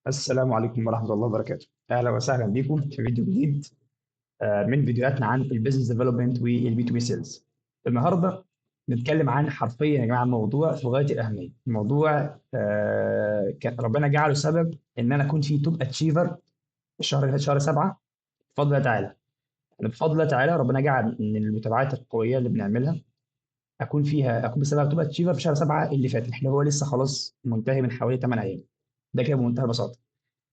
السلام عليكم ورحمة الله وبركاته. أهلا وسهلا بكم في فيديو جديد من فيديوهاتنا عن البيزنس ديفلوبمنت والبي تو بي سيلز. النهارده نتكلم عن حرفيا يا جماعة موضوع في غاية الأهمية. موضوع كان ربنا جعله سبب إن أنا أكون فيه توب أتشيفر الشهر اللي فات شهر 7 بفضل الله تعالى. يعني بفضل الله تعالى ربنا جعل إن المتابعات القوية اللي بنعملها أكون بسبب توب أتشيفر في شهر 7 اللي فات اللي هو لسه خلاص منتهي من حوالي 8 أيام. ده كده بمنتهى البساطة.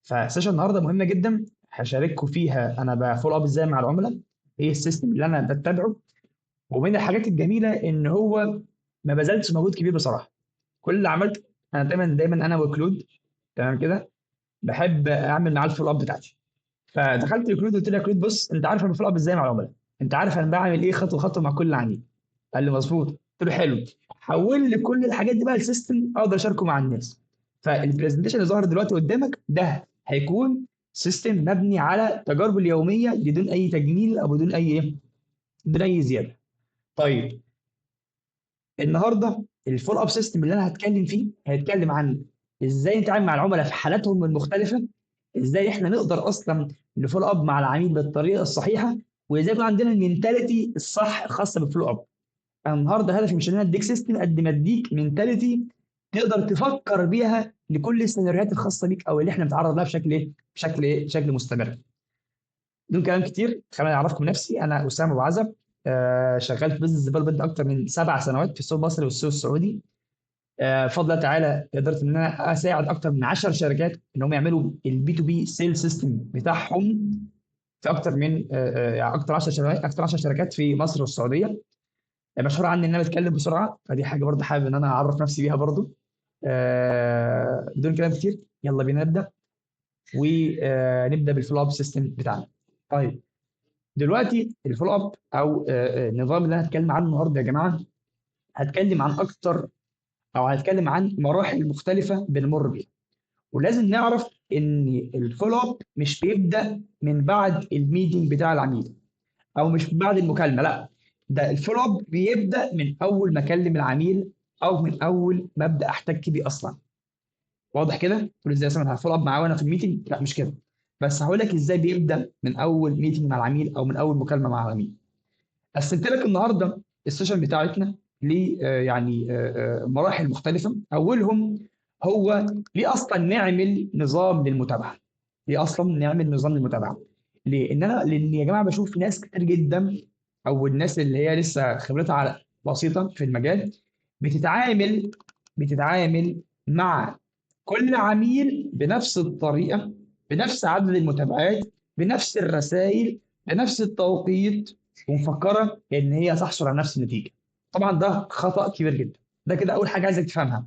فسيشن النهارده مهمه جدا هشارككم فيها انا بفولو اب ازاي مع العملاء، ايه السيستم اللي انا بتبعه. ومن الحاجات الجميله ان هو ما بذلتش مجهود كبير بصراحه. كل اللي عملته انا دايما انا وكلود تمام كده بحب اعمل معاه الفولو اب بتاعتي. فدخلت لكلود قلت له يا كلود بص انت عارف انا بفولو اب ازاي مع العملاء، انت عارف انا بعمل ايه خطوه خطوه مع كل عميل. قال لي مظبوط. قلت له حلو، حول لي كل الحاجات دي بقى لسيستم اقدر اشاركه مع الناس. فالبرزنتيشن اللي ظهر دلوقتي قدامك ده هيكون سيستم مبني على تجاربه اليوميه بدون اي تجميل او بدون اي ايه، بدون اي زياده. طيب النهارده الفول اب سيستم اللي انا هتكلم فيه هيتكلم عن ازاي نتعامل مع العملاء في حالاتهم المختلفه، ازاي احنا نقدر اصلا نفول اب مع العميل بالطريقه الصحيحه، وازاي يكون عندنا المينتاليتي الصح الخاصه بالفولو اب. انا النهارده هدفي مش ان انا اديك سيستم قد ما اديك منتاليتي تقدر تفكر بيها لكل السيناريوهات الخاصه بيك او اللي احنا بنتعرض لها بشكل مستمر. بدون كلام كتير خليني اعرفكم نفسي. انا اسامه ابو عزب، شغال في بزنس ديفلوبمنت اكتر من 7 سنوات في السوق المصري والسوق السعودي. بفضل الله تعالى قدرت ان انا اساعد اكتر من 10 شركات ان هم يعملوا البي تو بي سيل سيستم بتاعهم في اكتر من يعني اكتر 10 شركات في مصر والسعوديه. مشهور عني ان انا بتكلم بسرعه، فدي حاجه برضه حابب ان انا اعرف نفسي بيها برضه. بدون كلام كتير يلا بينا نبدا، ونبدا بالفولو اب سيستم بتاعنا. طيب دلوقتي الفولو اب او النظام اللي انا هتكلم عنه النهارده يا جماعه، هتكلم عن اكتر او هتكلم عن مراحل مختلفه بنمر بيها. ولازم نعرف ان الفولو اب مش بيبدا من بعد الميتنج بتاع العميل او مش من بعد المكالمه، لا، ده الفولو اب بيبدا من اول ما اكلم العميل او من اول ما ابدا احتك بيه اصلا. واضح كده؟ تقول ازاي مثلا هفولو اب معاه وانا في الميتنج؟ لا مش كده، بس هقول لك ازاي بيبدا من اول ميتنج مع العميل او من اول مكالمه مع العميل. قسمت لك النهارده السيشن بتاعتنا ل يعني مراحل مختلفه. اولهم هو ليه اصلا نعمل نظام للمتابعه. ليه اصلا نعمل نظام للمتابعه؟ ليه؟ لان يا جماعه بشوف ناس كتير جدا او الناس اللي هي لسه خبرتها بسيطه في المجال بتتعامل بتتعامل مع كل عميل بنفس الطريقه، بنفس عدد المتابعات، بنفس الرسائل، بنفس التوقيت، ومفكره ان هي تحصل على نفس النتيجه. طبعا ده خطا كبير جدا. ده كده اول حاجه عايزك تفهمها،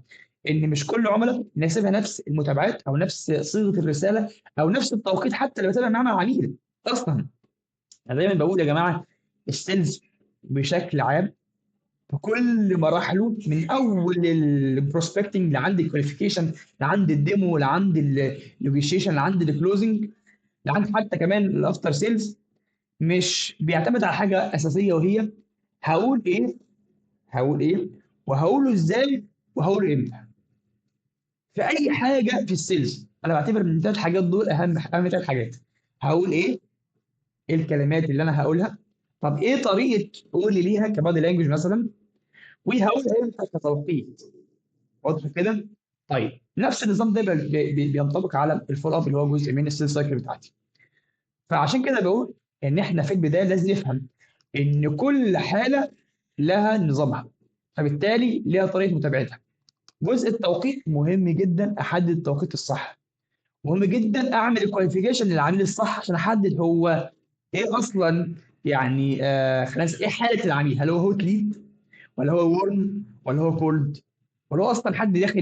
ان مش كل عملاء ناسبها نفس المتابعات او نفس صيغه الرساله او نفس التوقيت حتى اللي بتابع معاه مع العميل اصلا. انا دايما بقول يا جماعه السيلز بشكل عام في كل مراحله، من اول البروسبكتنج لعند الكواليفيكيشن لعند الديمو لعند النيجوشيشن لعند الكلوزنج لعند حتى كمان الافتر سيلز، مش بيعتمد على حاجه اساسيه وهي هقول ايه، هقول ايه وهقوله ازاي وهقوله امتى. في اي حاجه في السيلز انا بعتبر ان الثلاث حاجات دول اهم 3 حاجات. هقول ايه، ايه الكلمات اللي انا هقولها، طب ايه طريقه قولي ليها كبادي لانجوج مثلا، وهقولها امتى كتوقيت. واضح كده؟ طيب نفس النظام ده بينطبق على الفول اب اللي هو جزء من السيلز سايكل بتاعتي. فعشان كده بقول ان احنا في البدايه لازم نفهم ان كل حاله لها نظامها، فبالتالي ليها طريقه متابعتها. جزء التوقيت مهم جدا، احدد التوقيت الصح. مهم جدا اعمل الكواليفيكيشن للعميل الصح عشان احدد هو ايه اصلا، يعني خلاص ايه حاله العميل، هل هو هوت ليد ولا هو وورم ولا هو كولد، ولا هو اصلا حد داخل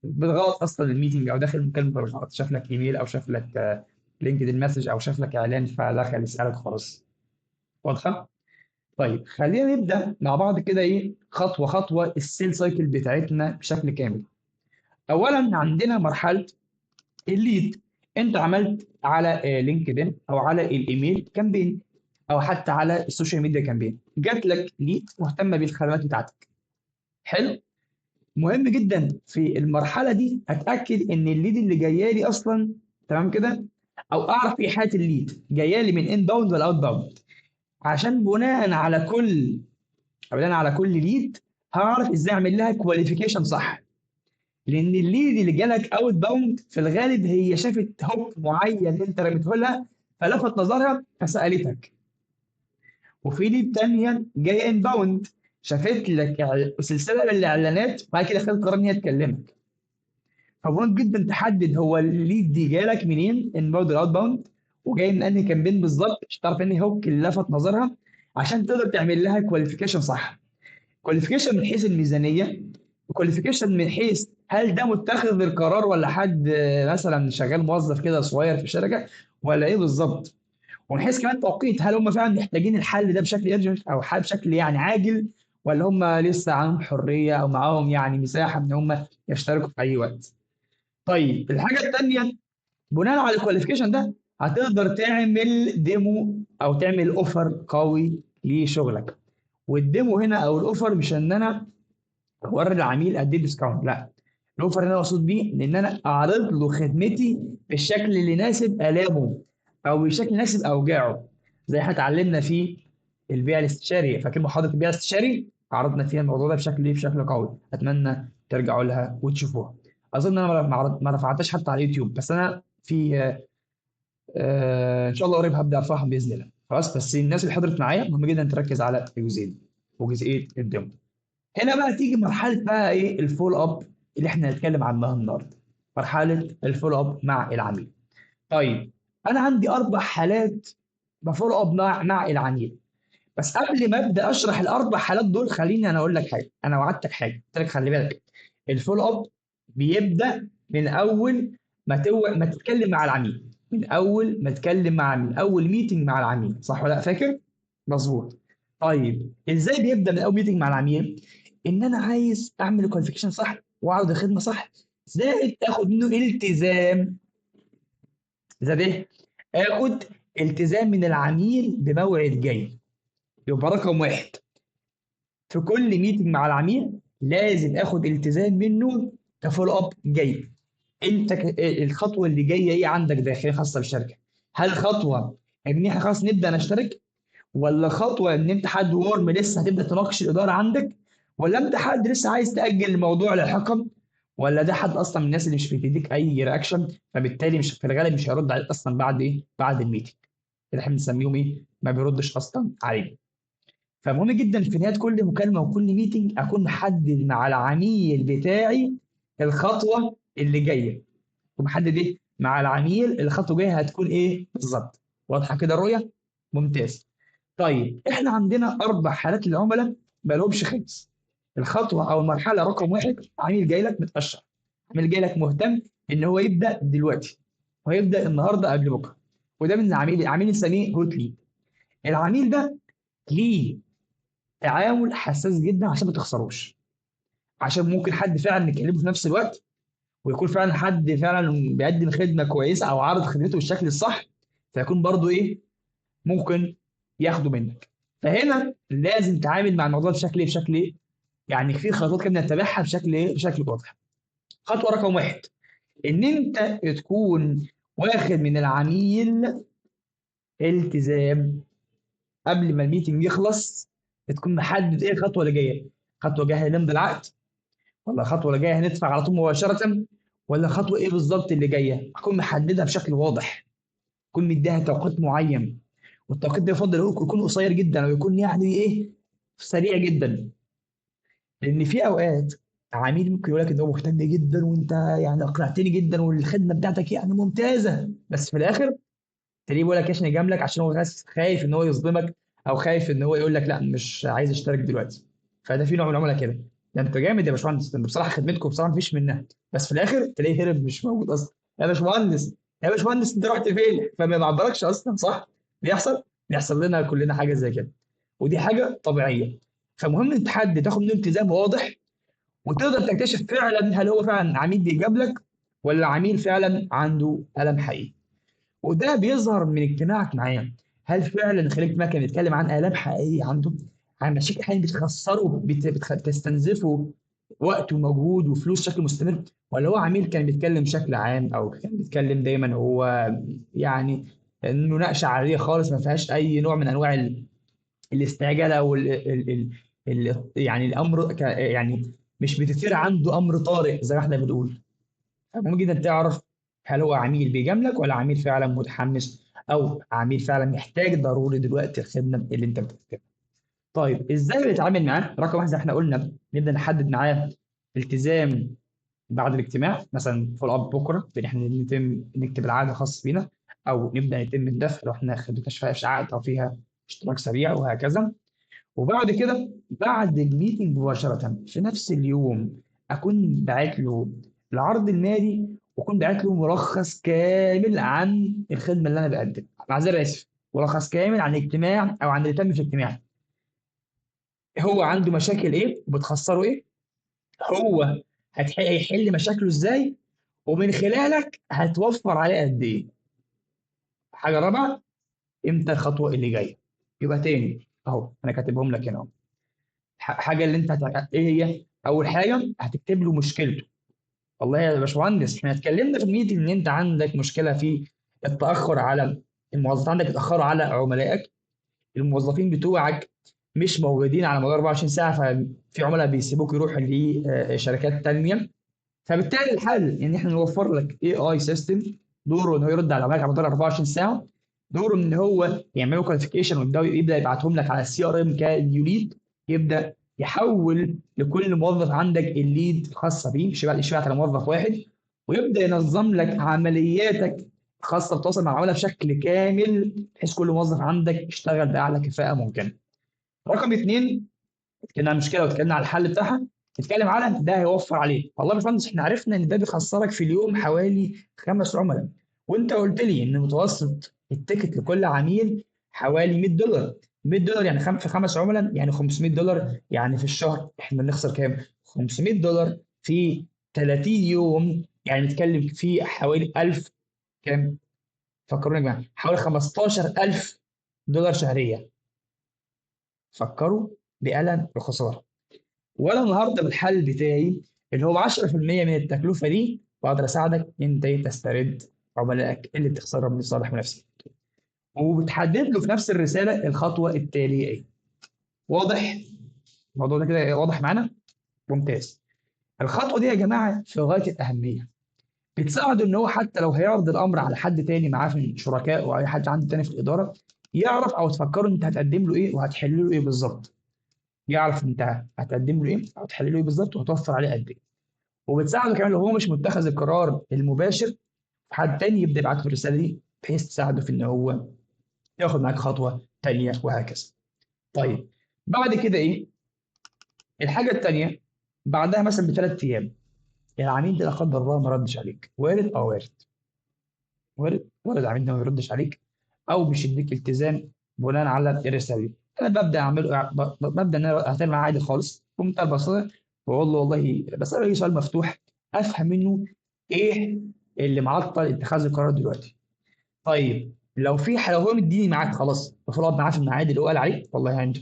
بالغلط اصلا الميتنج او داخل المكالمه بالغلط، شاف لك ايميل او شاف لك لينكد مسج او شاف لك اعلان فدخل يسالك خلاص. واضحه؟ طيب خلينا نبدا مع بعض كده ايه خطوه خطوه السيل سايكل بتاعتنا بشكل كامل. اولا عندنا مرحله الليد. انت عملت على لينكدين او على الايميل كامبين او حتى على السوشيال ميديا كامبين، جات لك ليد مهتمه بالخدمات بتاعتك. حلو. مهم جدا في المرحله دي اتاكد ان الليد اللي جايه لي اصلا تمام كده، او اعرف ايه حاله الليد جايه لي من ان باوند ولا اوت باوند، عشان بناء على كل ليد هعرف ازاي اعمل لها كواليفيكيشن صح. لان الليد اللي جالك اوت باوند في الغالب هي شافت هوك معين انت رميته لها فلفت نظرها فسالتك، وفي ليد تانية جايه ان باوند شافت لك سلسله من الاعلانات وبعد كده خدت قرار ان هي تكلمك. فمهم جدا تحدد هو الليد دي جالك منين، ان باوند ولا اوت باوند، وجاي من انهي كامبين بالظبط عشان تعرف انهي هوك اللي لفت نظرها، عشان تقدر تعمل لها كواليفيكيشن صح. كواليفيكيشن من حيث الميزانيه، وكواليفيكيشن من حيث هل ده متخذ القرار ولا حد مثلا شغال موظف كده صغير في شركه ولا ايه بالظبط. ومن حيث كمان توقيت هل هم فعلا محتاجين الحل ده بشكل ارجنت او حل بشكل يعني عاجل، ولا هم لسه عندهم حريه او معاهم يعني مساحه ان هم يشتركوا في اي وقت. طيب الحاجه الثانيه، بناء على الكواليفيكيشن ده هتقدر تعمل ديمو او تعمل اوفر قوي لشغلك. والديمو هنا او الاوفر مش ان انا اوري العميل قد ايه ديسكاونت، لا، الاوفر اللي انا مقصود بيه ان انا اعرض له خدمتي بالشكل اللي يناسب الامه او بالشكل يناسب اوجاعه. زي احنا اتعلمنا في البيع الاستشاري، فاكر محاضره البيع الاستشاري عرضنا فيها الموضوع ده بشكل قوي، اتمنى ترجعوا لها وتشوفوها. اظن انا ما رفعتهاش حتى على اليوتيوب، بس انا في ان شاء الله قريب هبدا ارفعها باذن الله. خلاص، بس الناس اللي حضرت معايا مهم جدا تركز على الجزئين وجزئيه الديمو. هنا بقى تيجي مرحله بقى ايه الفول اب اللي احنا هنتكلم عنها النهارده، مرحله الفول اب مع العميل. طيب انا عندي 4 حالات بفول اب مع العميل. بس قبل ما ابدا اشرح ال4 حالات دول خليني انا اقول لك حاجه، انا وعدتك حاجه قلت لك خلي بالك، الفول اب بيبدا من اول ما تتكلم مع العميل، من اول ما تتكلم مع العميل، اول ميتنج مع العميل، صح ولا لا فاكر؟ مظبوط. طيب ازاي بيبدا من اول ميتنج مع العميل؟ ان انا عايز اعمل كواليفيكيشن صح واعرض الخدمه صح، زائد اخد منه التزام. زائد ايه؟ اخد التزام من العميل بموعد جاي. يبقى رقم واحد، في كل ميتنج مع العميل لازم اخد التزام منه كفول اب جاي. انت الخطوه اللي جايه ايه عندك داخليه خاصه بالشركه؟ هل خطوه ان احنا خلاص نبدا نشترك، ولا خطوه ان انت حد ورم لسه هتبدا تناقش الاداره عندك، ولا انت حد لسه عايز تاجل الموضوع لاحقا، ولا ده حد اصلا من الناس اللي مش بتديك اي رياكشن فبالتالي مش في الغالب مش هيرد عليك اصلا بعد ايه؟ بعد الميتنج، اللي احنا بنسميهم ايه؟ ما بيردش اصلا عليك. فمهم جدا في نهايه كل مكالمه وكل ميتنج اكون محدد مع العميل بتاعي الخطوه اللي جايه، ومحدد ايه مع العميل الخطوه الجايه هتكون ايه بالظبط. واضحه كده الرؤيه؟ ممتاز. طيب احنا عندنا 4 حالات للعملاء ما لهمش خمس. الخطوه او المرحله رقم واحد، عميل جاي لك متاشر، عميل جاي لك مهتم ان هو يبدا دلوقتي وهيبدا النهارده قبل بكره، وده من عميل نسميه هوت ليد. العميل ده ليه تعامل حساس جدا عشان ما تخسروش، عشان ممكن حد فعلا نكلمه في نفس الوقت ويكون فعلا حد فعلا بيقدم خدمه كويسه او عارض خدمته بالشكل الصح، فيكون برضو ايه ممكن ياخده منك. فهنا لازم تعامل مع الموضوع بشكل ايه يعني في خطوات كده نتبعها بشكل واضح. خطوه رقم واحد، ان انت تكون واخد من العميل التزام قبل ما الميتنج يخلص، تكون محدد ايه الخطوه اللي جايه. خطوه جايه هنمضي العقد، ولا الخطوه اللي جايه هندفع على طول مباشره، ولا خطوه ايه بالظبط اللي جايه، اكون محددها بشكل واضح، اكون مديها توقيت معين. والتوقيت ده يفضل يكون قصير جدا او يكون يعني ايه سريع جدا. لان في اوقات عميل ممكن يقول لك ان هو مهتم جدا وانت يعني اقنعتني جدا والخدمه بتاعتك يعني ممتازه، بس في الاخر تلاقيه بيقول لك عشان يجاملك عشان هو خايف ان هو يصدمك، او خايف ان هو يقول لك لا مش عايز اشترك دلوقتي. فده في نوع من العملاء كده، ده انت جامد يا باشمهندس، ده بصراحه خدمتكم بصراحه مفيش منها، بس في الاخر تلاقيه هرب مش موجود اصلا. يا باشمهندس يا باشمهندس انت رحت فين؟ فما يعبركش اصلا، صح؟ بيحصل لنا كلنا حاجه زي كده، ودي حاجه طبيعيه. فمهم ان تحدد تاخد منه التزام واضح، وتقدر تكتشف فعلا هل هو فعلا عميل بيجاملك ولا عميل فعلا عنده ألم حقيقي. وده بيظهر من اجتماعك معاه. هل فعلا خلال اجتماعك كان بيتكلم عن آلام حقيقية عنده، عن مشاكل حقيقية بتخسره بتستنزفه وقت ومجهود وفلوس بشكل مستمر، ولا هو عميل كان بيتكلم بشكل عام او كان بيتكلم دايما هو يعني مناقشه عاديه خالص ما فيهاش اي نوع من انواع الاستعجال او يعني الامر يعني مش بتثير عنده امر طارئ زي ما احنا بنقول. فمهم جدا تعرف هل هو عميل بيجاملك ولا عميل فعلا متحمس او عميل فعلا محتاج ضروري دلوقتي الخدمه اللي انت بتقدمها. طيب ازاي بنتعامل معاه؟ رقم واحد زي ما احنا قلنا نبدا نحدد معاه التزام بعد الاجتماع، مثلا فول اب بكره بان احنا نتم نكتب العقد الخاص بينا، او نبدا يتم الدفع لو احنا خدتناش فيهاش عقد او فيها اشتراك سريع وهكذا. وبعد كده بعد الميتنج مباشره في نفس اليوم اكون باعت له العرض المالي، واكون باعت له ملخص كامل عن الخدمه اللي انا بقدمها، معذره اسف، ملخص كامل عن الاجتماع او عن اللي تم في الاجتماع. هو عنده مشاكل ايه وبتخسره ايه، هو هيحل مشاكله ازاي، ومن خلالك هتوفر عليه قد ايه. حاجه رابعه، امتى الخطوه اللي جايه. يبقى تاني اهو انا كاتبهم لك هنا اهو. حاجه اللي انت ايه هي؟ اول حاجه هتكتب له مشكلته. والله يا باشمهندس احنا اتكلمنا في الميتنج ان انت عندك مشكله في التاخر على الموظفين، عندك اتاخروا على عملائك، الموظفين بتوعك مش موجودين على مدار 24 ساعه، ففي عملاء بيسيبوك يروحوا لشركات تانيه. فبالتالي الحل ان احنا نوفر لك اي اي سيستم دوره ان هو يرد على العملاء على مدار 24 ساعه، دوره ان هو يعملوا كواليفيكيشن ويبدا يبعتهم لك على السي ار ام كيوليد، يبدا يحول لكل موظف عندك الليد الخاصه بيه، مش يبعت على موظف واحد، ويبدا ينظم لك عملياتك الخاصه بتواصل مع العملاء بشكل كامل بحيث كل موظف عندك يشتغل باعلى كفاءه ممكنه. رقم اثنين، اتكلمنا عن المشكله واتكلمنا على الحل بتاعها، نتكلم على ده هيوفر عليه. والله يا باشمهندس احنا عرفنا ان ده بيخسرك في اليوم حوالي 5 عملاء، وانت قلت لي ان متوسط التيكت لكل عميل حوالي $100. $100 يعني في 5 عملاء يعني $500، يعني في الشهر احنا بنخسر كام؟ $500 في 30 يوم، يعني نتكلم في حوالي 1000 كام؟ فكروني يا جماعه، حوالي $15,000 شهريا. فكروا بألم الخساره. وانا النهارده بالحل بتاعي اللي هو 10% من التكلفه دي بقدر اساعدك انت تسترد عملائك اللي بتخسرهم لصالح منافسك، وبتحدد له في نفس الرساله الخطوه التاليه ايه. واضح؟ الموضوع ده كده واضح معانا؟ ممتاز. الخطوه دي يا جماعه في غايه الاهميه، بتساعده ان هو حتى لو هيعرض الامر على حد تاني معاه من شركاء او اي حد عنده تاني في الاداره، يعرف او تفكروا انت هتقدم له ايه وهتحل له ايه بالظبط. يعرف انت هتقدم له ايه او هتحل له ايه بالظبط وهتوفر عليه قد ايه. وبتساعده كمان لو هو مش متخذ القرار المباشر، حد تاني يبدا يبعت له الرساله دي بحيث تساعده في ان هو ياخد معاك خطوه تانيه وهكذا. طيب بعد كده ايه؟ الحاجه التانيه، بعدها مثلا ب3 ايام العميل ده لا قدر الله ما ردش عليك، وارد اه وارد، وارد العميل ده ما يردش عليك او مش يديك التزام بناء على الرساله دي. انا ببدا اعمله ببدا ان انا اتكلم معاه عادي خالص بمنتهى البساطه، واقول له والله بساله اي سؤال مفتوح افهم منه ايه اللي معطل اتخاذ القرار دلوقتي. طيب لو هو مديني ميعاد خلاص المفروض معاه في الميعاد اللي هو قال عليه، والله يعني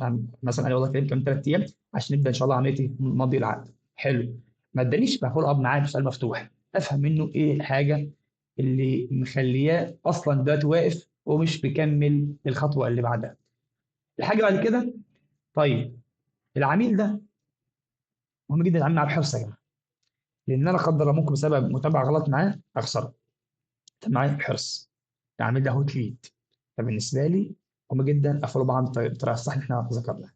مثلا قال لي والله كمان 3 ايام عشان نبدا ان شاء الله عمليه مضي العقد. حلو. ما ادانيش بفول اب معاه بسؤال مفتوح افهم منه ايه الحاجه اللي مخلياه اصلا دلوقتي واقف ومش بيكمل الخطوه اللي بعدها. الحاجه بعد كده، طيب العميل ده مهم جدا العميل معاه بحرص يا جماعه، لان انا لا قدر الله ممكن بسبب متابعه غلط معاه اخسره. انت معايا بحرص، العميل ده هوت ليد. فبالنسبه لي مهم جدا افولو بعض بالطريقه الصح اللي احنا ذكرناها.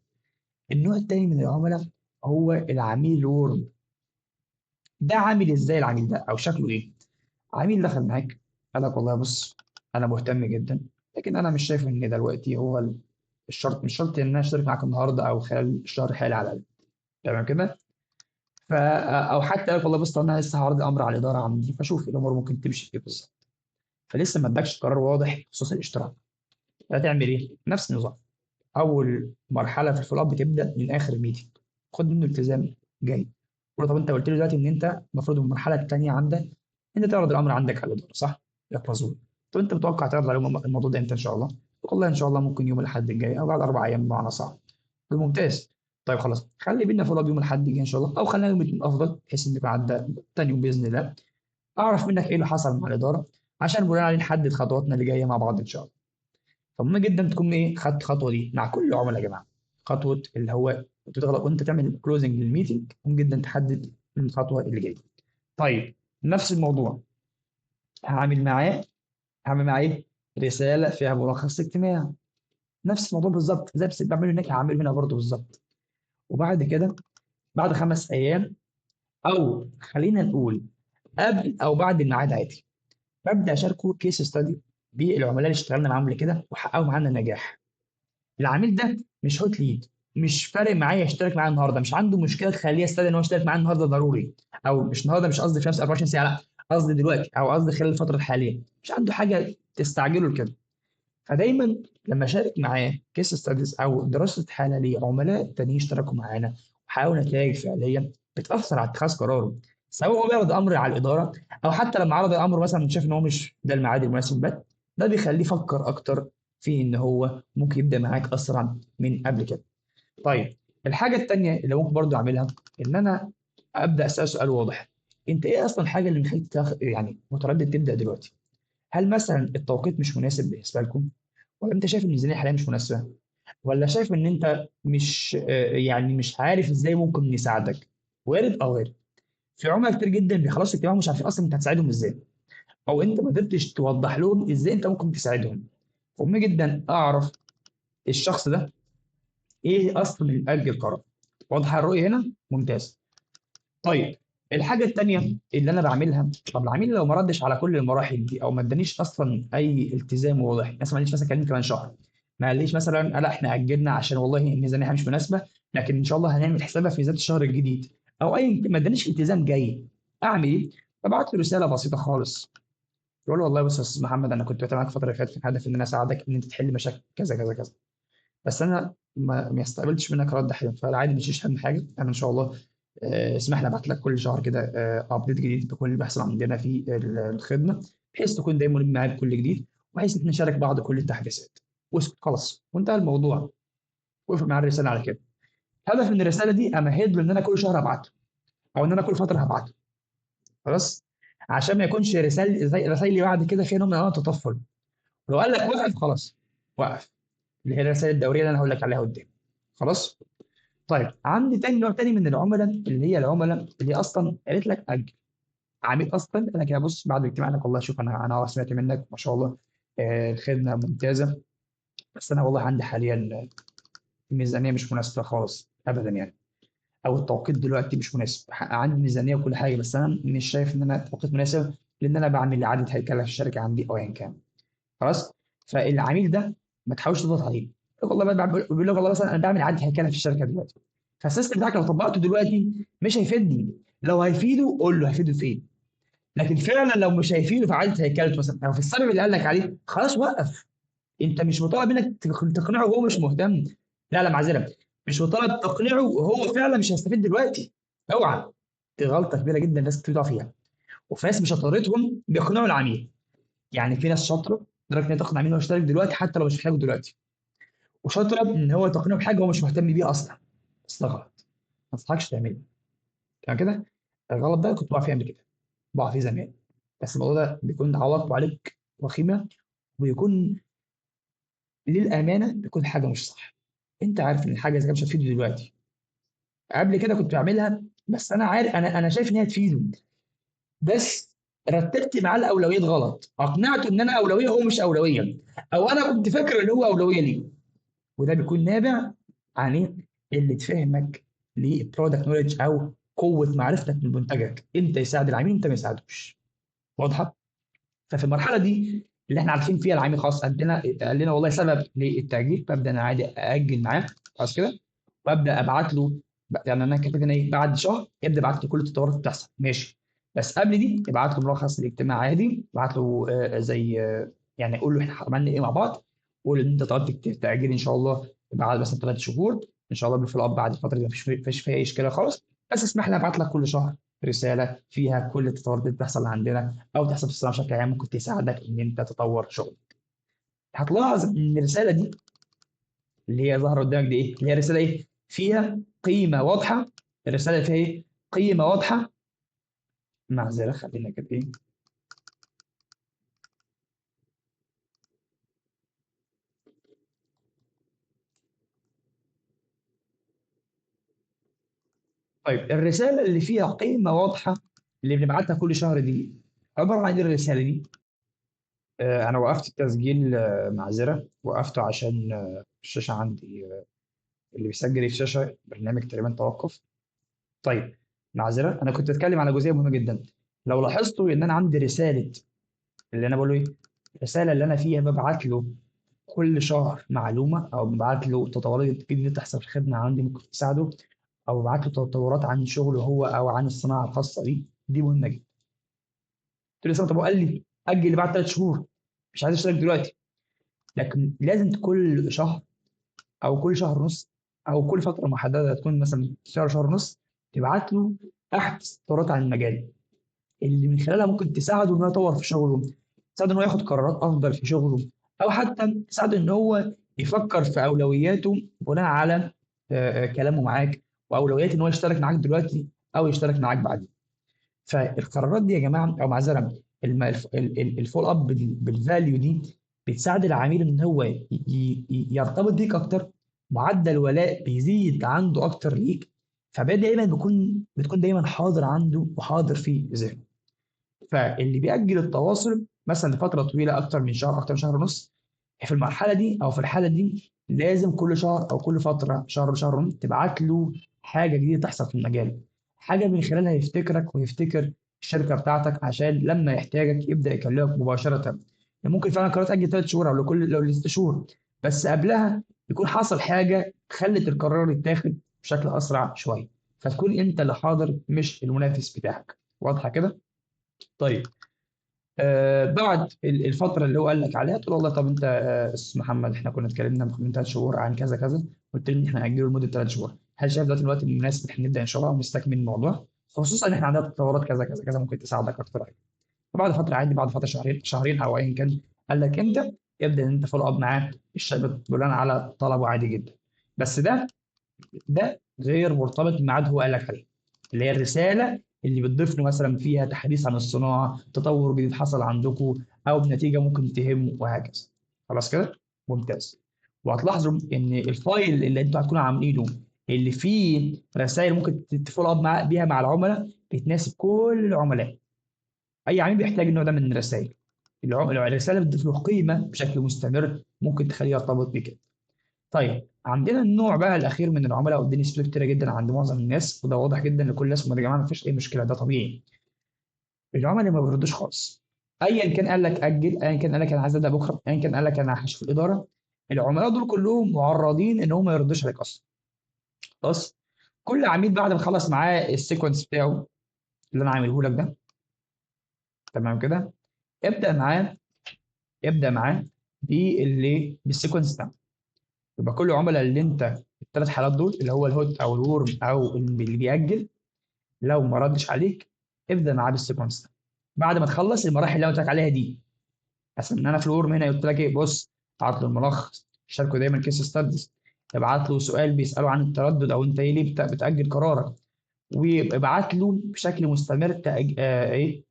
النوع الثاني من العملاء هو العميل الورم. ده عامل ازاي العميل ده او شكله ايه؟ عميل دخل معاك قال لك والله بص انا مهتم جدا، لكن انا مش شايف ان دلوقتي هو الشرط، مش شرط ان انا اشترك معاك النهارده او خلال الشهر الحالي على الاقل. تمام كده؟ او حتى قال لك والله بص انا لسه هعرض الامر على الاداره عندي فشوف الامور ممكن تمشي ايه بالظبط. فلسه ما ادكش قرار واضح بخصوص الاشتراك. هتعمل ايه؟ نفس النظام. اول مرحله في الفولو اب بتبدا من اخر الميتنج، خد منه التزام جاي. قول له طب انت قلت لي دلوقتي ان انت المفروض المرحله الثانيه عندك انت تعرض الامر عندك على الاداره صح؟ يا مظبوط. طب انت متوقع تعرض عليهم الموضوع ده امتى ان شاء الله؟ والله ان شاء الله ممكن يوم الاحد الجاي او بعد 4 ايام بمعنى صح. ممتاز. طيب خلاص، خلي بينا فولو اب يوم الاحد الجاي ان شاء الله، او خلينا يوم الاثنين افضل، بحيث ان يبقى عدى تاني يوم باذن الله، اعرف منك ايه اللي حصل مع الاداره، عشان بناء عليه نحدد خطواتنا اللي جايه مع بعض ان شاء الله. فمهم جدا تكون ايه خدت الخطوه دي مع كل العملاء يا جماعه. خطوه اللي هو تغلق وانت تعمل كلوزنج للميتنج، مهم جدا تحدد الخطوه اللي جايه. طيب نفس الموضوع هعمل معاه، هعمل معاه ايه؟ رساله فيها ملخص اجتماع. نفس الموضوع بالظبط زي بس بعمله هناك هعمله هنا برضه بالظبط. وبعد كده بعد 5 ايام، او خلينا نقول قبل او بعد الميعاد عادي، ببدا اشاركه كيس ستادي بالعملاء اللي اشتغلنا معاهم قبل كده وحققوا معانا النجاح. العميل ده مش هوت ليد، مش فارق معايا يشترك معايا النهارده، مش عنده مشكله تخليه يستدعي ان هو يشترك معايا النهارده ضروري، او مش النهارده، مش قصدي في نفس 24 ساعه، لا قصدي دلوقتي او قصدي خلال الفتره الحاليه، مش عنده حاجه تستعجله لكده. فدايما لما اشارك معاه كيس ستاديز او دراسه حاله لعملاء تانيين اشتركوا معانا وحققوا نتائج فعليا، بتاثر على اتخاذ قراره، سواء هو بيعرض امر على الاداره، او حتى لما عرض الامر مثلا شاف ان هو مش ده الميعاد المناسب، ده بيخليه يفكر اكتر في ان هو ممكن يبدا معاك اسرع من قبل كده. طيب الحاجه الثانيه اللي ممكن برضو اعملها، ان انا ابدا اسال سؤال واضح: انت ايه اصلا الحاجه اللي مخليك يعني متردد تبدا دلوقتي؟ هل مثلا التوقيت مش مناسب بالنسبه لكم، ولا انت شايف ان الميزانيه حاليا مش مناسبه، ولا شايف ان انت مش يعني مش عارف ازاي ممكن نساعدك؟ وارد او وارد. في عملاء كتير جدا بيخلصوا اجتماع مش عارفين اصلا انت هتساعدهم ازاي، او انت ما قدرتش توضح لهم ازاي انت ممكن تساعدهم. مهم جدا اعرف الشخص ده ايه اصلا اللي اجل القرار. واضحه الرؤيه هنا؟ ممتاز. طيب الحاجه الثانيه اللي انا بعملها، طب العميل لو ما ردش على كل المراحل دي، او ما ادانيش اصلا اي التزام واضح، مثلا ما قاليش مثلا كلمني كمان شهر، ما قاليش مثلا لا احنا اجلنا عشان والله الميزانيه مش مناسبه، لكن ان شاء الله هنعمل حسابها في ميزانيه الشهر الجديد، او اي ما ادانيش التزام جاي، اعمل ايه؟ ببعت له رساله بسيطه خالص، بقول له والله بص يا استاذ محمد، انا كنت بتابعك الفتره اللي فاتت، الهدف ان انا اساعدك ان انت تحل مشاكل كذا كذا كذا، بس انا ما استقبلتش منك رد حلو، فالعادي مش اهم حاجه، انا ان شاء الله اسمح لي ابعت لك كل شهر كده ابديت جديد بكل اللي بيحصل عندنا في الخدمه، بحيث تكون دايما معايا بكل جديد، وبحيث ان نشارك بعض كل التحديثات. واسكت خلاص وانتهى الموضوع، وقف مع الرساله على كده. هدف من الرساله دي امهد له ان انا كل شهر هبعته، او ان انا كل فتره هبعته، خلاص، عشان ما يكونش رسائل زي رسائلي بعد كده فيها نوع من انواع التطفل. لو قال لك وقف خلاص، وقف، اللي هي الرسائل الدوريه اللي انا هقول لك عليها قدام. خلاص. طيب عندي تاني نوع تاني من العملاء، اللي هي العملاء اللي اصلا قالت لك اجل. عميل اصلا انا كده بص بعد الاجتماع لك والله شوف انا سمعت منك ما شاء الله الخدمه ممتازه، بس انا والله عندي حاليا الميزانيه مش مناسبه خالص ابدا يعني، او التوقيت دلوقتي مش مناسب، عندي ميزانيه وكل حاجه بس انا مش شايف ان انا التوقيت مناسب، لان انا بعمل اعاده هيكله في الشركه عندي او ايا كان. خلاص. فالعميل ده ما تحاولش تضغط عليه، يقول والله بيقول لك والله مثلا انا بعمل اعاده هيكله في الشركه دلوقتي، فالسيستم بتاعك لو طبقته دلوقتي مش هيفيدني، لو هيفيده قول له هيفيده في ايه، لكن فعلا لو مش هيفيده في اعاده هيكله مثلا او في السبب اللي قال لك عليه، خلاص وقف. انت مش مطالب منك تقنعه وهو مش مهتم، لا معذره، مش مطالب تقنعه وهو فعلا مش هيستفيد دلوقتي. اوعى، دي غلطه كبيره جدا الناس كتير بتقع فيها، وفي ناس بشطارتهم بيقنعوا العميل. يعني في ناس شاطره لدرجه ان هي تقنع عميل انه يشترك دلوقتي حتى لو مش محتاجه دلوقتي، وشاطره ان هو تقنعه بحاجه هو مش مهتم بيها اصلا، بس ده غلط، ما انصحكش تعمله. تمام كده؟ الغلط ده كنت بقع فيه قبل كده، بقع فيه زمان، بس الموضوع ده بيكون عواقبه عليك وخيمه، ويكون للامانه بيكون حاجه مش صح. انت عارف ان الحاجه زي كده مش هتفيده دلوقتي، قبل كده كنت بعملها، بس انا عارف انا شايف ان هي هتفيده، بس رتبت معاه الاولويات غلط، اقنعته ان انا اولويه هو مش اولويه، او انا كنت فاكر ان هو اولويه ليه، وده بيكون نابع عن ايه؟ اللي تفهمك للبرودكت نولج، او قوه معرفتك من منتجك، امتى يساعد العميل امتى ما يساعدوش. واضحه؟ ففي المرحله دي اللي احنا عارفين فيها العميل خلاص قال لنا والله سبب للتاجيل، ببدا انا عادي ااجل معاه خلاص كده، وابدا ابعت له، يعني انا كاتب هنا ايه بعد شهر يبدا ابعت له كل التطورات اللي بتحصل ماشي، بس قبل دي ابعت له ملخص الاجتماع عادي، ابعت له زي يعني قول له احنا عملنا ايه مع بعض، قول ان انت طلبت تاجيل ان شاء الله بعد مثلا 3 شهور، ان شاء الله بالفولو اب بعد الفتره دي مفيش فيها اي اشكال خالص، بس اسمح لي ابعت لك كل شهر رساله فيها كل التطورات اللي بتحصل عندنا، او تحصل في الصناعه بشكل عام ممكن تساعدك ان انت تطور شغلك. هتلاحظ ان الرساله دي اللي هي ظاهره قدامك دي ايه؟ اللي هي رساله ايه؟ فيها قيمه واضحه، الرساله اللي فيها ايه؟ قيمه واضحه. معذره خلينا كده ايه. طيب الرساله اللي فيها قيمه واضحه اللي بنبعتها كل شهر دي عباره عن ايه الرساله دي؟ انا وقفت التسجيل، معذره وقفته عشان الشاشه عندي، اللي بيسجل الشاشه برنامج تقريبا توقف. طيب معذره، انا كنت اتكلم على جزئيه مهمه جدا. لو لاحظتوا ان انا عندي رساله، اللي انا بقوله ايه، الرساله اللي انا فيها ببعت له كل شهر معلومه، او ببعت له تطورات جديده تحصل في الخدمه عندي ممكن تساعده، او ببعت له تطورات عن شغله هو او عن الصناعه الخاصه بيه، دي مهمه جدا. قلت له طب هو قال لي اجل بعد 3 شهور، مش عايز اشترك دلوقتي. لكن لازم كل شهر او كل شهر ونص او كل فتره محدده تكون مثلا شهر شهر ونص تبعت له احدث التطورات عن المجال، اللي من خلالها ممكن تساعده انه يطور في شغله، تساعده انه ياخد قرارات افضل في شغله، او حتى تساعده ان هو يفكر في اولوياته بناء على كلامه معاك، واولويات ان هو يشترك معاك دلوقتي او يشترك معاك بعدين. فالقرارات دي يا جماعه، او معذره، الفول اب بالفاليو دي بتساعد العميل ان هو يرتبط بيك اكتر، معدل الولاء بيزيد عنده اكتر ليك، دايما بتكون دايما حاضر عنده وحاضر في ذهنه. فاللي بيأجل التواصل مثلا لفترة طويلة أكتر من شهر، أكتر من شهر ونص، في المرحلة دي أو في الحالة دي لازم كل شهر أو كل فترة شهر شهر ونص تبعت له حاجة جديدة تحصل في المجال، حاجة من خلالها يفتكرك ويفتكر الشركة بتاعتك، عشان لما يحتاجك يبدأ يكلمك مباشرة. يعني ممكن فعلا قرار تأجل 3 شهور أو لو ل6 شهور، بس قبلها يكون حصل حاجة خلت القرار يتاخد بشكل أسرع شوية، فتكون أنت اللي حاضر مش المنافس بتاعك. واضحة كده؟ طيب بعد الفتره اللي هو قال لك عليها، تقول له والله طب انت استاذ محمد احنا كنا اتكلمنا من 3 شهور عن كذا كذا، قلت لي ان احنا هنأجله لمده 3 شهور، هل شايف دلوقتي الوقت المناسب ان احنا نبدا ان شاء الله ونستكمل الموضوع، خصوصا ان احنا عندنا تطورات كذا كذا كذا ممكن تساعدك اكتر. فبعد فتره عادي، بعد فتره شهرين شهرين او ايا كان، قال لك انت ابدا ان انت فولو اب معاه الشاب بناء على طلبه عادي جدا. بس ده غير مرتبط بميعاد هو قال لك عليه، اللي هي الرساله اللي بتضيف له مثلا فيها تحديث عن الصناعه، تطور جديد حصل عندكم، او بنتيجه ممكن تهمه وهكذا. خلاص كده؟ ممتاز. وهتلاحظوا ان الفايل اللي انتوا هتكونوا عاملينه اللي فيه رسائل ممكن تفولو اب بيها مع العملاء بيتناسب كل العملاء. اي عميل بيحتاج النوع ده من الرسائل، الرساله بتضيف له قيمه بشكل مستمر ممكن تخليه يرتبط بك. طيب عندنا النوع بقى الاخير من العملاء، ودي نسبه كتيره جدا عند معظم الناس، وده واضح جدا لكل الناس، يا جماعه ما فيش اي مشكله ده طبيعي. العملاء اللي ما بيردوش خالص، ايا كان قال لك اجل، ايا كان قال لك انا عايز ابدا بكره، ايا كان قال لك انا هشوف الاداره، العملاء دول كلهم معرضين ان هم ما يردوش عليك اصلا. خلاص. كل عميل بعد ما خلص معاه السيكونس بتاعه اللي انا عامله لك ده، تمام كده، ابدا معاه ابدا معاه بالسيكونس ده. يبقى كل العملاء اللي انت الثلاث حالات دول، اللي هو الهوت او الورم او اللي بيأجل، لو ما ردش عليك ابدا معاه بالسيكونس ده. بعد ما تخلص المراحل اللي أنا قلت لك عليها دي، اصل ان انا في الورم هنا قلت لك ايه، بص، ابعت له الملخص، شاركه دايما كيس ستاديز، ابعت له سؤال بيساله عن التردد او انت ايه ليه بتاجل قرارك، وابعت له بشكل مستمر ايه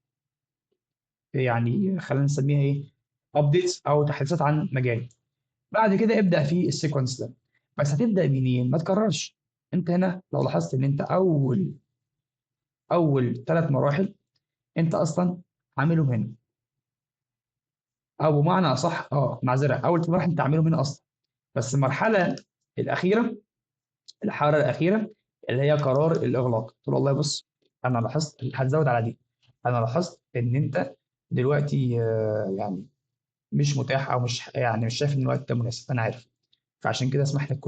يعني خلينا نسميها ايه، ابديتس او تحديثات عن مجالي. بعد كده ابدا في السيكونس ده. بس هتبدا منين؟ ما تكررش. انت هنا لو لاحظت ان انت اول 3 مراحل انت اصلا عاملهم هنا، او بمعنى اصح معذره، اول 3 مراحل انت عاملهم هنا اصلا، بس الاخيره الحاره الاخيره اللي هي قرار الاغلاق، قلت له والله بص، انا لاحظت هتزود على دي، انا لاحظت ان انت دلوقتي يعني مش متاح، او مش يعني مش شايف ان الوقت ده مناسب، انا عارف، فعشان كده اسمح لك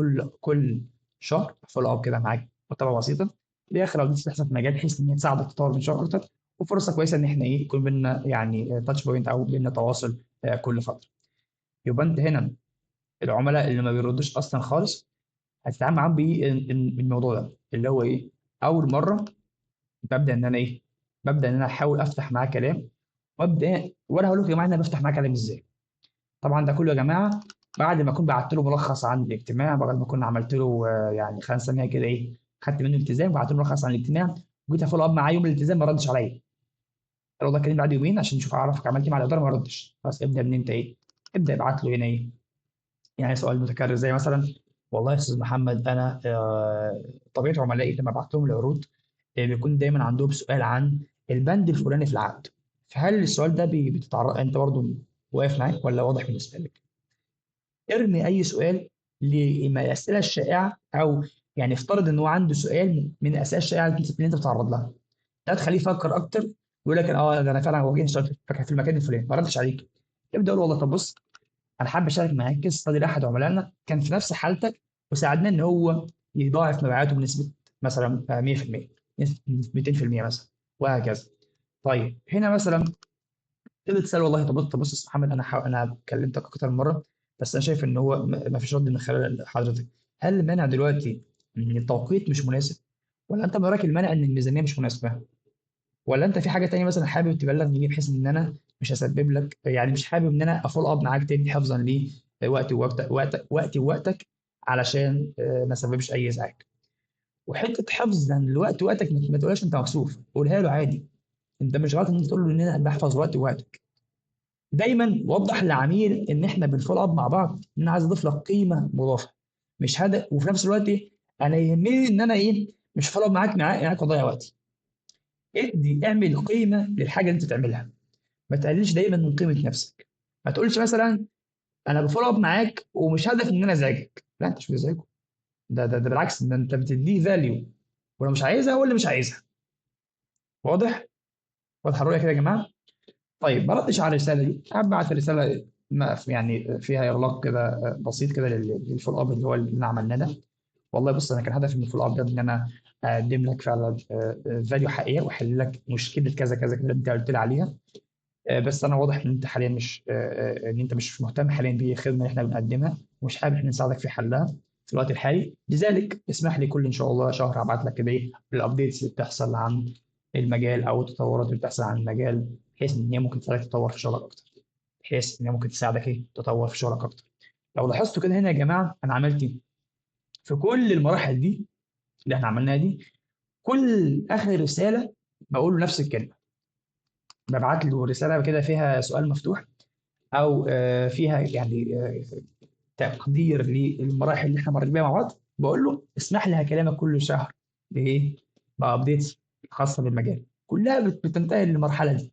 كل شهر فولو اب كده معاك متابعه بسيطه لاخر لو دي تحصل في مجال، بحيث ان هي تساعدك تطور من شغل اكتر، وفرصه كويسه ان احنا ايه يكون بينا يعني تاتش بوينت او بينا تواصل كل فتره. يبقى انت هنا العملاء اللي ما بيردوش اصلا خالص هتتعامل معاهم بالموضوع ده اللي هو ايه، اول مره ببدا ان انا ايه، ببدا ان انا احاول افتح معاه كلام، وابدا وانا هقول لكم يا جماعه انا بفتح معاه كلام ازاي. طبعا ده كله يا جماعه بعد ما اكون بعت له ملخص عن الاجتماع، بعد ما اكون عملت له يعني خلينا نسميها كده ايه، خدت منه التزام وبعت له ملخص عن الاجتماع، وجيت افولو اب معاه يوم الالتزام ما ردش عليا. قال والله كلمني بعد يومين عشان نشوف اعرفك عملت ايه مع الاداره، ما ردش. خلاص ابدا من انت ايه، ابدا ابعت له هنا ايه، يعني سؤال متكرر زي مثلا والله يا استاذ محمد انا طبيعه عملائي لما بعت لهم العروض بيكون دايما عندهم سؤال عن البند الفلاني في العقد، فهل السؤال ده بتتعرض انت برضه واقف معاك ولا واضح بالنسبه لك؟ ارمي اي سؤال من الاسئله الشائعه، او يعني افترض ان هو عنده سؤال من الاسئله الشائعه اللي انت بتتعرض لها، ده تخليه يفكر اكتر ويقول لك ده انا فعلا واجهني سؤال في المكان الفلاني ما ردش عليك. ابدا قول والله طب بص، انا حابب اشارك معاك كيس ستادي لاحد عملائنا كان في نفس حالتك وساعدنا ان هو يضاعف مبيعاته بنسبه مثلا 100%، نسبه 200% مثلا، وهكذا. طيب هنا مثلا تقدر تسال والله طب بص يا أستاذ محمد، انا كلمتك اكتر من مره بس انا شايف ان هو ما فيش رد من خلال حضرتك. هل المانع دلوقتي ان التوقيت مش مناسب، ولا انت من رايك المانع ان الميزانيه مش مناسبه، ولا انت في حاجه تانية مثلا حابب تبلغني بيه بحيث ان انا مش هسبب لك، يعني مش حابب ان انا افول اب معاك تاني حفظا لي وقتي ووقتك علشان ما اسببش اي ازعاج. وحته حفظا لوقت وقتك ما تقولهاش انت مكسوف، قولها له عادي. انت مش غلط ان انت تقول له ان انا بحفظ وقتي ووقتك. دايما وضح للعميل ان احنا بنفول اب مع بعض، ان انا عايز اضيف لك قيمه مضافه مش هدف، وفي نفس الوقت انا يهمني ان انا مش فول اب معاك واضيع وقتي. اعمل قيمه للحاجه اللي انت تعملها، ما تقللش دايما من قيمه نفسك. ما تقولش مثلا انا بفولو اب معاك ومش هدف ان انا ازعجك، لا انت مش بتزعجه، ده بالعكس، ده انت بتديه فاليو، ولو مش عايزها هو اللي مش عايزها. واضح؟ واضحه الرؤيه كده يا جماعه؟ طيب ما ردش على الرساله دي، ابعت رساله ما يعني فيها اغلاق كده بسيط كده للفول اب اللي هو اللي احنا عملناه ده. والله بص انا كان هدفي من الفول اب ده ان انا اقدم لك فعلا فاليو حقيقيه واحل لك مشكله كذا كذا كذا اللي انت قلت لي عليها. بس انا واضح ان انت حاليا مش ان انت مش مهتم حاليا بالخدمه اللي احنا بنقدمها ومش حابب ان نساعدك في حلها في الوقت الحالي. لذلك اسمح لي كل ان شاء الله شهر ابعت لك كده الابديتس اللي بتحصل عن المجال او التطورات اللي بتحصل عن المجال، بحيث ان هي ممكن تساعدك تطور في شغلك اكتر، بحيث ان هي ممكن تساعدك تطور في شغلك اكتر. لو لاحظتوا كده هنا يا جماعه انا عملت في كل المراحل دي اللي احنا عملناها دي، كل اخر رساله بقول له نفس الكلمه، ببعت له رساله كده فيها سؤال مفتوح او فيها يعني تقدير للمراحل اللي احنا مرينا بيها مع بعض، بقول له اسمح لي هكلمك كل شهر بايه، بابديتس خاصه بالمجال، كلها بتنتهي للمرحله دي.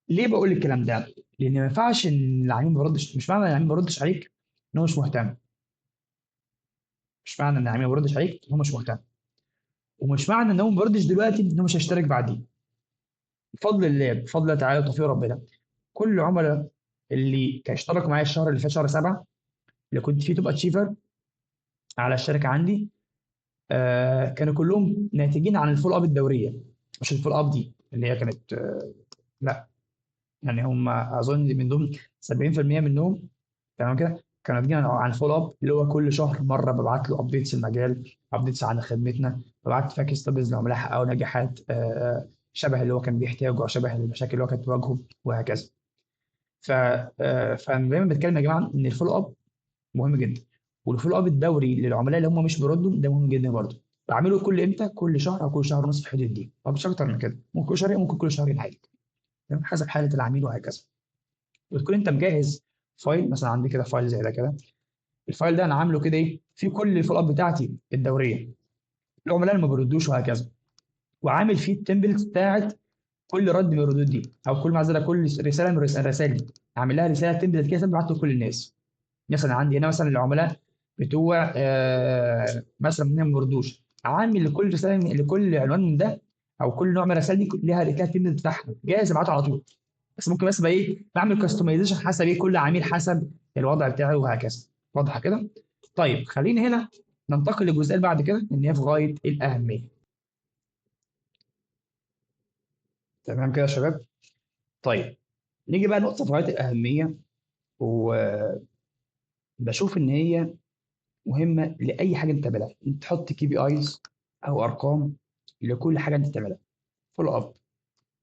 ليه بقول الكلام ده؟ لان ما ينفعش ان العميل ما بيردش، مش معنى ان العميل ما بيردش عليك ان هو مش مهتم، مش معنى ان العميل ما بيردش عليك ان هو مش مهتم، ومش معنى ان هو ما بيردش دلوقتي ان هو مش هيشترك بعدين. بفضل الله بفضل الله تعالى وتوفيق ربنا، كل عملاء اللي كانوا اشتركوا معايا الشهر اللي فات شهر 7 اللي كنت فيه توب اتشيفر على الشركه عندي، كانوا كلهم ناتجين عن الفول اب الدوريه، مش الفول اب دي اللي هي كانت لا، يعني هم اظن من ضمن 70% منهم تمام كده كانوا ناتجين عن الفول اب اللي هو كل شهر مره ببعت له ابديتس المجال، ابديتس عن خدمتنا، ببعت فاكس ستابز لعملاء حققوا نجاحات شبه اللي هو كان بيحتاجه او شبه المشاكل اللي هو كانت بتواجهه وهكذا. ف فانا دايما بتكلم يا جماعه ان الفول اب مهم جدا، والفولو اب الدوري للعملاء اللي هم مش بيردوا ده مهم جدا برضه. بعمله كل امتى؟ كل شهر او كل شهر ونص في الحدود دي، او مش اكتر من كده، ممكن كل شهرين ممكن كل شهرين عادي، تمام؟ حسب حاله العميل وهكذا. وتكون انت مجهز فايل، مثلا عندي كده فايل زي ده كده، الفايل ده انا عامله كده في كل الفولو اب بتاعتي الدوريه، العملاء اللي ما بيردوش وهكذا، وعامل فيه التمبلت بتاعت كل رد من الردود دي، او كل معذره كل رساله من الرسائل دي، عامل لها رساله تمبلت كده ببعته لكل الناس. مثلا عندي هنا مثلا العملاء بتوع مثلا منهم ما بيردوش، عامل لكل رساله لكل عنوان من ده او كل نوع من الرسائل دي ليها التيم بتاعها جاهز ابعته على طول. بس ممكن بس بقى بعمل كاستمايزيشن حسب كل عميل حسب الوضع بتاعه وهكذا. واضحه كده؟ طيب خليني هنا ننتقل للجزئيه اللي بعد كده ان هي في غايه الاهميه. تمام كده يا شباب؟ طيب نيجي بقى نقطه في غايه الاهميه، وبشوف ان هي مهمه لاي حاجه انت تعملها، انت تحط كي بي ايز او ارقام لكل حاجه انت تعملها، فولو اب،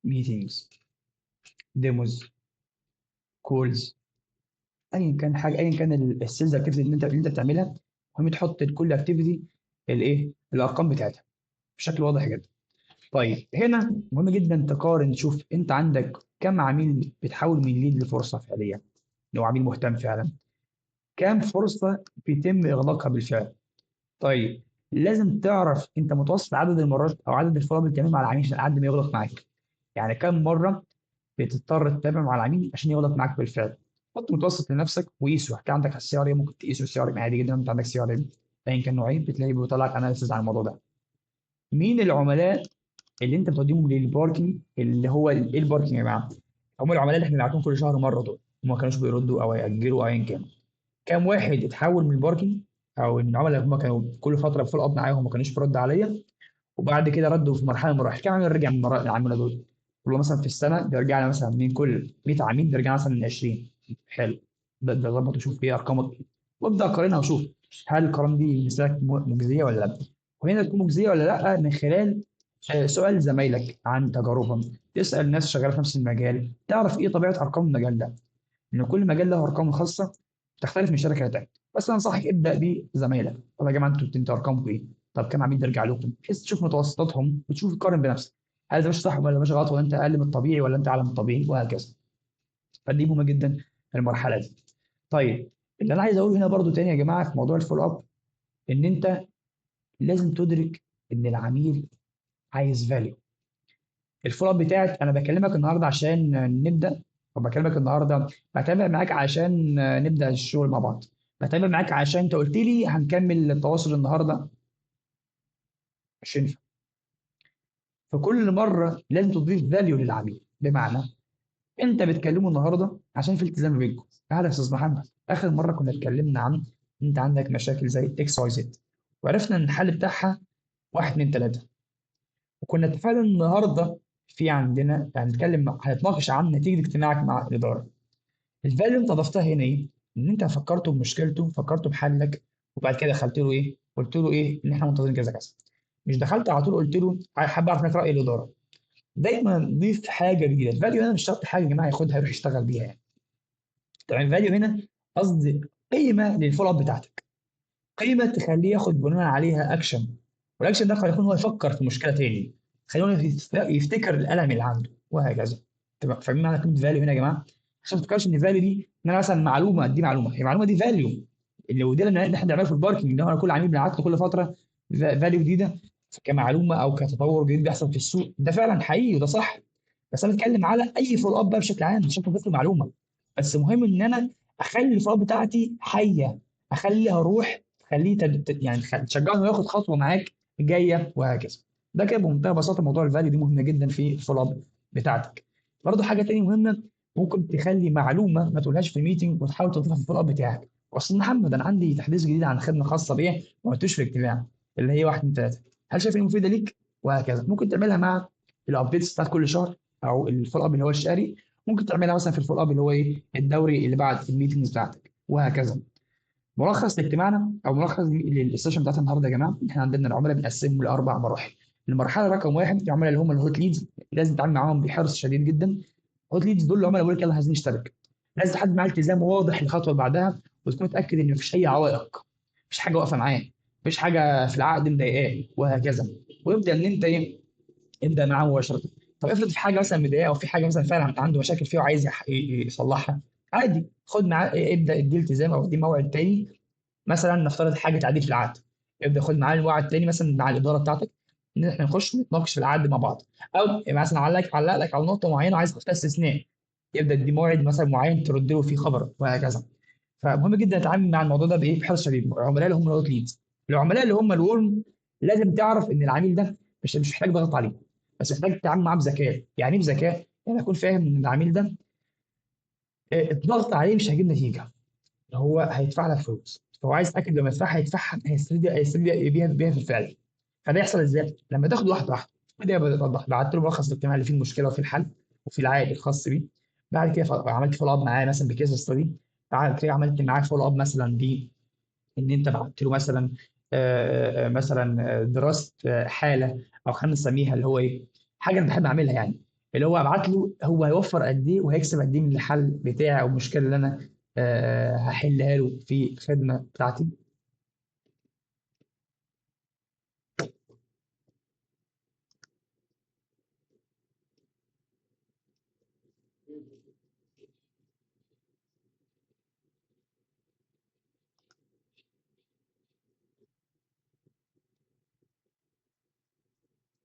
ميتينجز، ديموز، كولز، ايا كان حاجه، ايا كان السيلز اكتيفيتي اللي انت بتعملها، المهم تحط لكل اكتيفيتي الايه الارقام بتاعتها بشكل واضح جدا. طيب هنا مهم جدا تقارن، تشوف انت عندك كم عميل بتحول من ليد لفرصه فعليا، لو عميل مهتم فعلا، كام فرصه بيتم اغلاقها بالفعل. طيب لازم تعرف انت متوسط عدد المرات او عدد الفولو اللي بتعمله مع العميل عشان لحد ما يغلق معاك. يعني كم مره بتضطر تتابع مع العميل عشان يغلق معاك بالفعل. حط متوسط لنفسك وقيسه. حتى عندك على السي ار ام ممكن تقيسه السي ار ام عادي جدا. انت عندك سي ار ام ايا كان نوعين، بتلاقيه بيطلع لك اناليسيز عن الموضوع ده. مين العملاء اللي انت بتوديهم للباركينج، اللي هو ايه الباركينج يا جماعه؟ هم العملاء اللي احنا بنبعتهم كل شهر مره دول، وما كانوش بيردوا او ياجلوا او ايا كان. كام واحد اتحول من الباركينج، او العملاء اللي هم كانوا كل فتره بفول اب معاهم وما كانوش بيردوا عليا، وبعد كده ردوا في مرحله من المراحل. كام عميل رجع من العملاء دول؟ كل مثلا في السنه بيرجع لنا مثلا من كل 100 عميل بيرجع مثلا 20. حلو. ده ظبط وشوف ايه ارقامك، وابدا اقارنها وشوف هل القرارات دي بالنسبه لك مجزيه ولا لا. وهنا تكون مجزيه ولا لا من خلال سؤال زمايلك عن تجاربهم، تسال ناس شغاله في نفس المجال، تعرف ايه طبيعه ارقام المجال ده، ان كل مجال له ارقام خاصه تختلف من شركه لتانيه. بس انا انصحك ابدا بزمايلك. طب يا جماعه انتوا ارقامكم ايه؟ طب كم عميل بيرجع لكم؟ بحيث تشوف متوسطاتهم وتشوف تقارن بنفسك، هل ده مش صح ولا مش غلط، ولا انت اقل من الطبيعي ولا انت اعلى من الطبيعي، وهكذا. فدي مهمه جدا في المرحله دي. طيب اللي انا عايز اقوله هنا برضو تاني يا جماعه في موضوع الفولو اب، ان انت لازم تدرك ان العميل عايز فاليو. الفولو اب بتاعك، انا بكلمك النهارده عشان نبدا، وبكلمك النهارده بتابع معاك عشان نبدا الشغل مع بعض، بتابع معاك عشان انت قلت لي هنكمل التواصل النهارده 20. في كل مره لازم تضيف فاليو للعميل. بمعنى انت بتكلمه النهارده عشان في التزام بينكم. تعالى يا استاذ محمد، اخر مره كنا اتكلمنا عن انت عندك مشاكل زي اكس واي زد، وعرفنا ان الحل بتاعها 1 2 3، وكنا اتفقنا النهارده في عندنا هنتكلم هنتناقش عن نتيجه اجتماعك مع الاداره. الفاليو انت ضفتها هنا ايه؟ ان انت فكرته بمشكلته، فكرته بحلك، وبعد كده دخلت له ايه؟ قلت له ايه؟ ان احنا منتظرين كذا كذا. مش دخلت على طول قلت له حابب اعرف منك راي الاداره. دايما ضيف حاجه جديده. الفاليو هنا مش شرط حاجه يا جماعه ياخدها يروح يشتغل بيها يعني. طبعا الفاليو هنا قصدي قيمه للفولو اب بتاعتك، قيمه تخليه ياخد بناء عليها اكشن، والاكشن ده قد يكون هو يفكر في مشكله تاني، خليه يفتكر الالم اللي عنده، وهكذا. تمام؟ فاهمين معنى كلمه فاليو هنا يا جماعه؟ عشان ما تفكرش ان فاليو دي ان انا مثلا معلومه دي معلومه، هي المعلومه دي فاليو. اللي ودي اللي احنا بنعمله في الباركنج، ان هو كل عميل بنبعت له كل فتره فاليو جديده كمعلومه او كتطور جديد بيحصل في السوق. ده فعلا حقيقي وده صح. بس انا بتكلم على اي فولو اب بقى بشكل عام، مش هضيف له معلومه. بس مهم ان انا اخلي الفولو اب بتاعتي حيه، اخليها روح، خليه يعني تشجعه انه ياخد خطوه معاك جايه، وهكذا. ده كده بمنتهى البساطه موضوع الفاليو دي مهمه جدا في الفولو اب بتاعتك. برضه حاجه تانيه مهمه، ممكن تخلي معلومه ما تقولهاش في الميتنج وتحاول تضيفها في الفولو اب بتاعك. اصل محمد انا عندي تحديث جديد عن خدمه خاصه بيا ما قلتوش في الاجتماع، اللي هي 1 2 3، هل شايف انها مفيده ليك؟ وهكذا. ممكن تعملها مع الابديتس بتاعت كل شهر، او الفولو اب اللي هو الشهري. ممكن تعملها مثلا في الفولو اب اللي هو ايه الدوري اللي بعد الميتنجز بتاعتك، وهكذا. ملخص لاجتماعنا او ملخص للسيشن بتاعت النهارده يا جماعه، احنا عندنا العملاء بنقسمهم لاربع مراحل. المرحله رقم واحد العملاء اللي هم الهوت ليدز، لازم تتعامل معاهم بحرص شديد جدا. الهوت ليدز دول العملاء بيقول لك يلا عايزين نشترك، لازم تحدد معاه التزام واضح للخطوه اللي بعدها، وتكون متاكد ان مفيش اي عوائق، مفيش حاجه واقفه معاه، مفيش حاجه في العقد مضايقاه، وهكذا. ويبدا ان انت ايه ابدا معاه مباشره. طب افرض في حاجه مثلا مضايقاه، او في حاجه مثلا فعلا عنده مشاكل فيها وعايز يصلحها، عادي خد معاه ابدا اديه التزام او اديه موعد تاني. مثلا نفترض حاجه تعديل في العقد، ابدا خد معاه الوعد تاني مثلا مع الاداره بتاعتك، ان احنا نخش نتناقش في العقد مع بعض. او مثلا علق لك على نقطه معينه وعايز تحط استثناء، يبدا دي موعد مثلا معين ترد له فيه خبر، وهكذا. فمهم جدا نتعامل مع الموضوع ده بايه بحرص شديد. العملاء اللي هم الهوت ليدز، العملاء اللي هم الورم، لازم تعرف ان العميل ده مش محتاج ضغط عليه، بس محتاج تتعامل معاه بذكاء. يعني ايه بذكاء؟ يعني اكون فاهم ان العميل ده الضغط عليه مش هيجيب نتيجه، هو هيدفع لك فلوس، فهو عايز يتاكد لما يدفعها هيستفيد بيها في الفعل. فده يحصل ازاي؟ لما تاخد واحده واحده. بدأ بعت له ملخص الاجتماع اللي فيه المشكله وفي الحل وفي العائد الخاص بيه. بعد كده عملت فولو اب معاه مثلا بكيس ستادي. بعد كده عملت معاه فولو اب مثلا ان انت بعت له مثلا مثلا دراسه حاله، او خلينا نسميها اللي هو ايه، حاجه انا بحب اعملها يعني، اللي هو ابعت له هو هيوفر قد ايه وهيكسب قد ايه من الحل بتاعي او المشكله اللي انا هحلها له في الخدمه بتاعتي.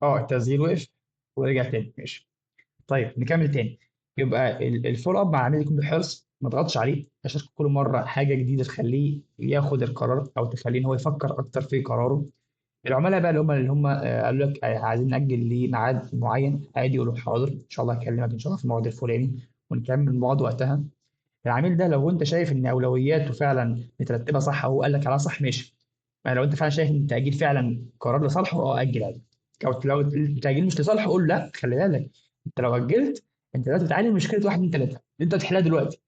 اه التسجيل وقف ورجع تاني، ماشي. طيب نكمل تاني. يبقى الفول اب مع العميل يكون بحرص، ما تضغطش عليه عشان كل مره حاجه جديده تخليه ياخد القرار او تخليه ان هو يفكر اكتر في قراره. العملاء بقى اللي هم قالوا لك عايزين نأجل لميعاد معين، عادي يقولوا حاضر ان شاء الله هكلمك ان شاء الله في الموعد الفلاني ونكمل الموعد وقتها. العميل ده لو انت شايف ان اولوياته فعلا مترتبه صح او هو قال لك عليها صح، ماشي. يعني لو انت فعلا شايف ان التأجيل فعلا قرار لصالحه، اه اجل عادي. لو التأجيل مش لصالحه قول لا، خلي بالك انت لو اجلت انت دلوقتي بتعاني من مشكله واحد من ثلاثه اللي انت بتحلها دلوقتي.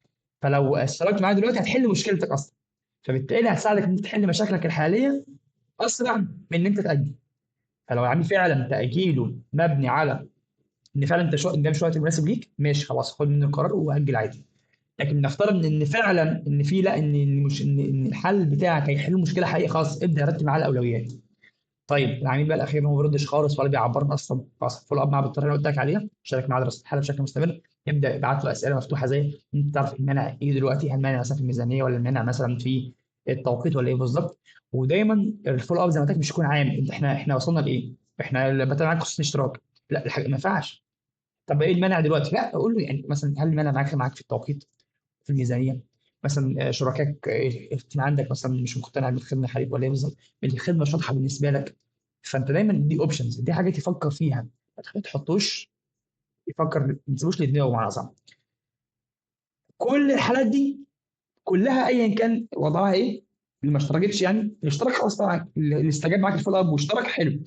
فلو اشتركت معايا دلوقتي هتحل مشكلتك اصلا، فبالتالي هتساعدك ان انت تحل مشاكلك الحاليه اسرع من ان انت تأجل. فلو العميل فعلا تأجيله مبني على ان فعلا انت ده مش وقت مناسب ليك، ماشي خلاص خد منه القرار واجل عادي. لكن نفترض ان فعلا ان في لا ان مش ان الحل بتاعك هيحل مشكله حقيقيه، خلاص ابدا رتب معاه الاولويات. طيب العميل بقى الاخير هو ما بيردش خالص ولا بيعبرنا اصلا، خلاص فولو اب معاه بالطريقه اللي قلت لك عليها، شارك معاه دراسه الحاله بشكل مستمر. يبدا يبعت له اسئله مفتوحه زي انت تعرف المانع ايه دلوقتي، هل المانع مثلا في الميزانيه ولا المانع مثلا في التوقيت ولا ايه بالظبط. ودايما الفولو اب زي ما قلت لك مش يكون عام انت احنا وصلنا لايه، احنا بتابع معاك خصوص اشتراك، لا الحاجه ما ينفعش. طب ايه المانع دلوقتي، لا اقول له يعني مثلا هل المانع معاك في التوقيت، في الميزانيه مثلا، شركائك عندك مثلا مش مقتنع بالخدمه الحاليه ولا ايه بالظبط، الخدمه مش واضحه بالنسبه لك. فانت دايما دي اوبشنز، دي حاجات يفكر فيها، ما تحطوش يفكر، ما تسيبوش لدماغه معنى صح. كل الحالات دي كلها ايا كان وضعها ايه، اللي ما اشتركتش يعني، اللي اشترك خلاص طبعا، اللي استجاب معاك الفولو اب واشترك حلو.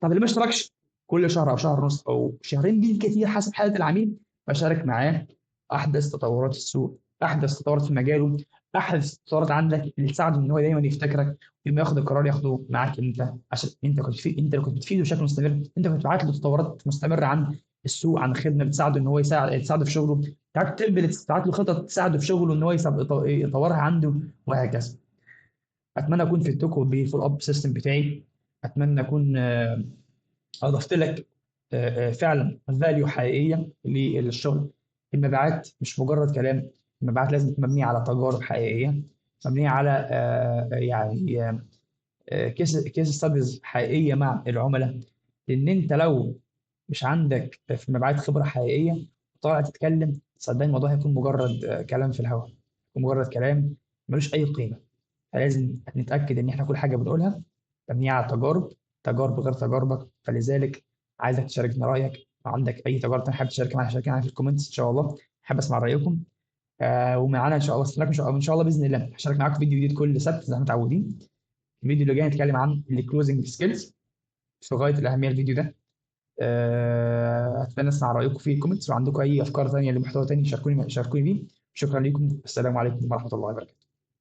طب اللي ما اشتركش كل شهر او شهر ونص او شهرين بالكثير حسب حاله العميل بشارك معاه احدث تطورات السوق، احدث تطورات في مجاله، احدث تطورات عندك اللي تساعده ان هو دايما يفتكرك. لما ياخد القرار ياخده معاك انت، عشان انت اللي كنت بتفيده بشكل مستمر، انت كنت بتبعت له تطورات مستمره عن السوق، عن خدمه بتساعده ان هو تساعده في شغله، تبعت له خطط تساعده في شغله ان هو يطورها عنده، وهكذا. اتمنى اكون فدتكم بالفول اب سيستم بتاعي، اتمنى اكون اضفت لك فعلا فاليو حقيقيه للشغل. المبيعات مش مجرد كلام، المبيعات لازم تكون مبنيه على تجارب حقيقيه، مبنيه على يعني كيس ستاديز حقيقيه مع العملاء. لان انت لو مش عندك في المبيعات خبره حقيقيه طالع تتكلم، صدقني الموضوع هيكون مجرد كلام في الهواء، مجرد كلام ملوش اي قيمه. فلازم نتاكد ان احنا كل حاجه بنقولها مبنيه على تجارب، تجارب غير تجاربك. فلذلك عايزك تشاركنا رايك، لو عندك اي تجارب تانية حابب تشارك معانا شاركنا في الكومنتس ان شاء الله، حابب اسمع رايكم. ومعانا ان شاء الله استناك ان شاء الله باذن الله هشارك معاكم فيديو جديد كل سبت زي ما متعودين. الفيديو اللي جاي نتكلم عن الكلوزنج سكيلز، في غايه الاهميه الفيديو ده. اتمنى اسمع رايكم في الكومنتس، وعندكم اي افكار ثانيه لمحتوى ثاني شاركوني بيه. شكرا لكم، السلام عليكم ورحمه الله وبركاته.